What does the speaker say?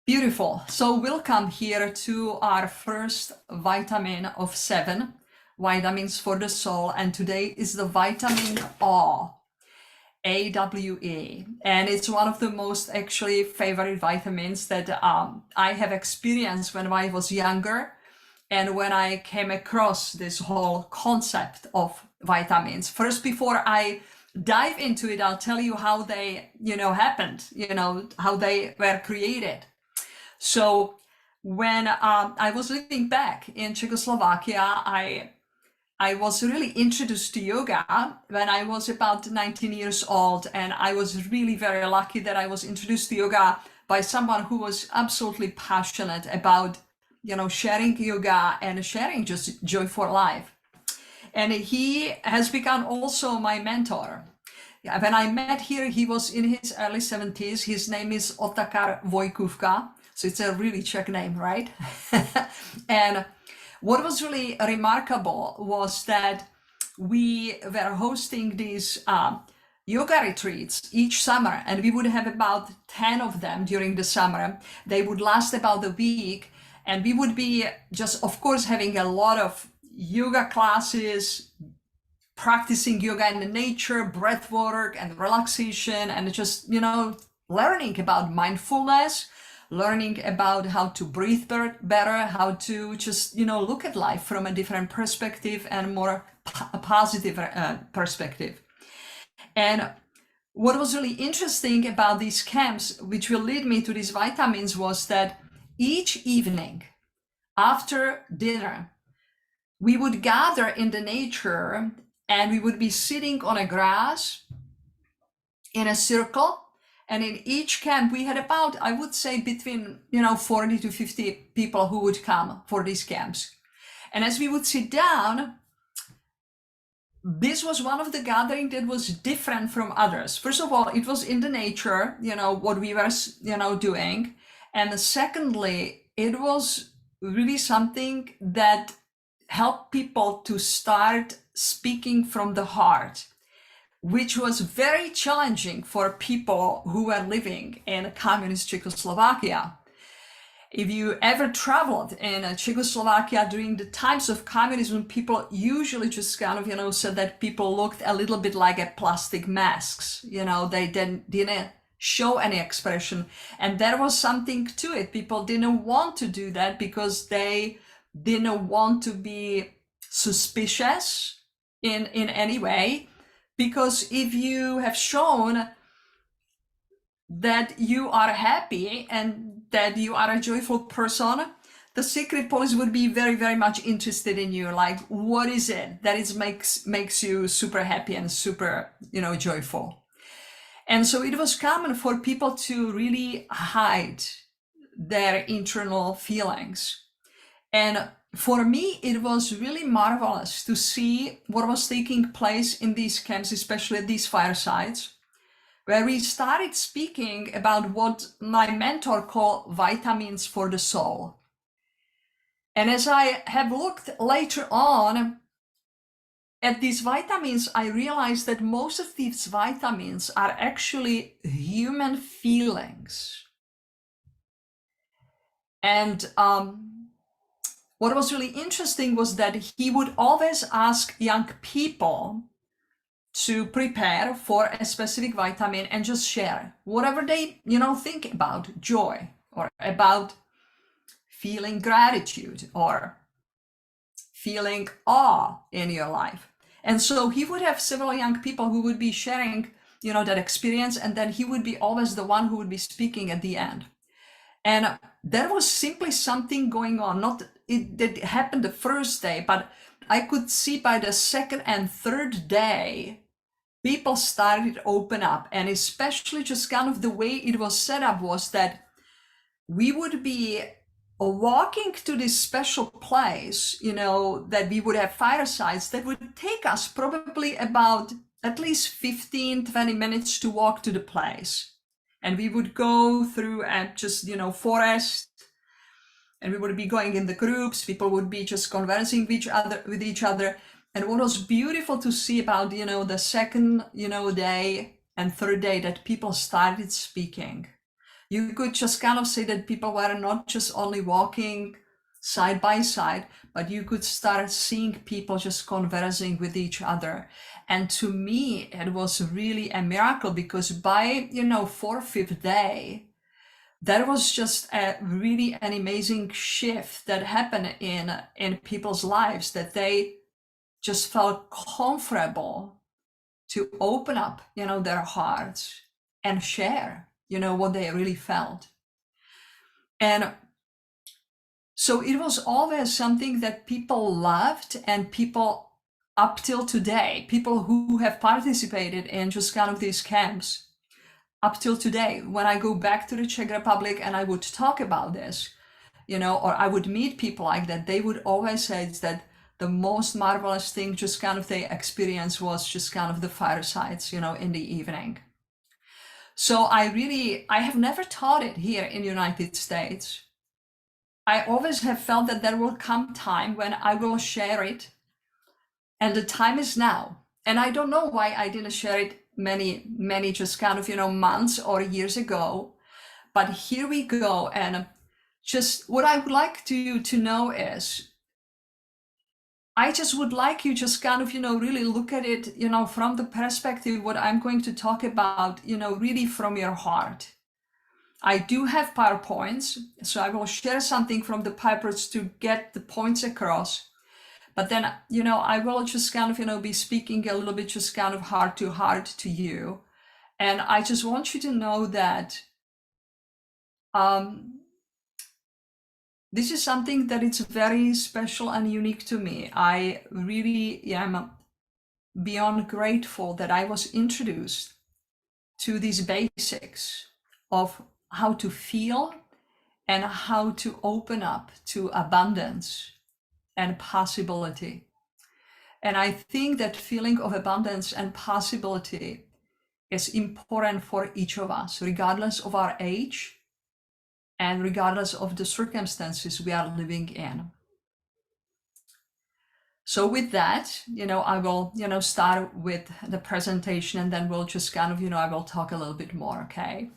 Beautiful. So welcome here to our first vitamin of 7, vitamins for the soul. And today is the vitamin A, AWE. And it's one of the most actually favorite vitamins that I have experienced when I was younger. And when I came across this whole concept of vitamins, first, before I dive into it, I'll tell you how they, happened, how they were created. So when I was living back in Czechoslovakia, I was really introduced to yoga when I was about 19 years old. And I was really very lucky that I was introduced to yoga by someone who was absolutely passionate about, sharing yoga and sharing just joy for life. And he has become also my mentor. When I met here, he was in his early 70s. His name is Otakar Vojkůvka. So it's a really Czech name, right? And what was really remarkable was that we were hosting these yoga retreats each summer, and we would have about 10 of them during the summer. They would last about a week, and we would be just, of course, having a lot of yoga classes, practicing yoga in the nature, breath work and relaxation, and just, learning about mindfulness, learning about how to breathe better, how to just, look at life from a different perspective and more positive perspective. And what was really interesting about these camps, which will lead me to these vitamins, was that each evening after dinner, we would gather in the nature and we would be sitting on a grass in a circle. And in each camp, we had about, I would say, between 40 to 50 people who would come for these camps. And as we would sit down, this was one of the gatherings that was different from others. First of all, it was in the nature, what we were, doing. And secondly, it was really something that helped people to start speaking from the heart, which was very challenging for people who were living in communist Czechoslovakia. If you ever traveled in Czechoslovakia during the times of communism, people usually just kind of, said that people looked a little bit like a plastic masks. They didn't show any expression. And there was something to it. People didn't want to do that because they didn't want to be suspicious in any way. Because if you have shown that you are happy and that you are a joyful person, the secret police would be very, very much interested in you. Like, what is it that makes you super happy and super, joyful? And so it was common for people to really hide their internal feelings. And for me, it was really marvelous to see what was taking place in these camps, especially at these firesides, where we started speaking about what my mentor called vitamins for the soul. And as I have looked later on at these vitamins, I realized that most of these vitamins are actually human feelings. And what was really interesting was that he would always ask young people to prepare for a specific vitamin and just share whatever they, think about joy or about feeling gratitude or feeling awe in your life. And so he would have several young people who would be sharing, that experience, and then he would be always the one who would be speaking at the end. And there was simply something going on, not it happened the first day, but I could see by the second and third day, people started to open up. And especially just kind of the way it was set up was that we would be walking to this special place, that we would have firesides that would take us probably about at least 15, 20 minutes to walk to the place. And we would go through and just, forest, and we would be going in the groups. People would be just conversing with each other. And what was beautiful to see about, the second, day and third day that people started speaking. You could just kind of say that people were not just only walking side by side, but you could start seeing people just conversing with each other. And to me, it was really a miracle, because by, fourth, fifth day, there was just really an amazing shift that happened in people's lives, that they just felt comfortable to open up, their hearts and share, what they really felt. And so it was always something that people loved, and people up till today, people who have participated in just kind of these camps, up till today, when I go back to the Czech Republic and I would talk about this, or I would meet people like that, they would always say that the most marvelous thing just kind of they experience was just kind of the firesides, in the evening. So I have never taught it here in the United States. I always have felt that there will come time when I will share it, and the time is now. And I don't know why I didn't share it many just kind of, months or years ago, but here we go. And just what I would like you to know is, I just would like you just kind of, really look at it, from the perspective, what I'm going to talk about, really from your heart. I do have PowerPoints, so I will share something from the PowerPoints to get the points across. But then, I will just kind of, be speaking a little bit just kind of heart to you. And I just want you to know that this is something that it's very special and unique to me. I really am beyond grateful that I was introduced to these basics of how to feel and how to open up to abundance and possibility. And I think that feeling of abundance and possibility is important for each of us, regardless of our age and regardless of the circumstances we are living in. So with that, I will, start with the presentation, and then we'll just kind of, I will talk a little bit more, okay?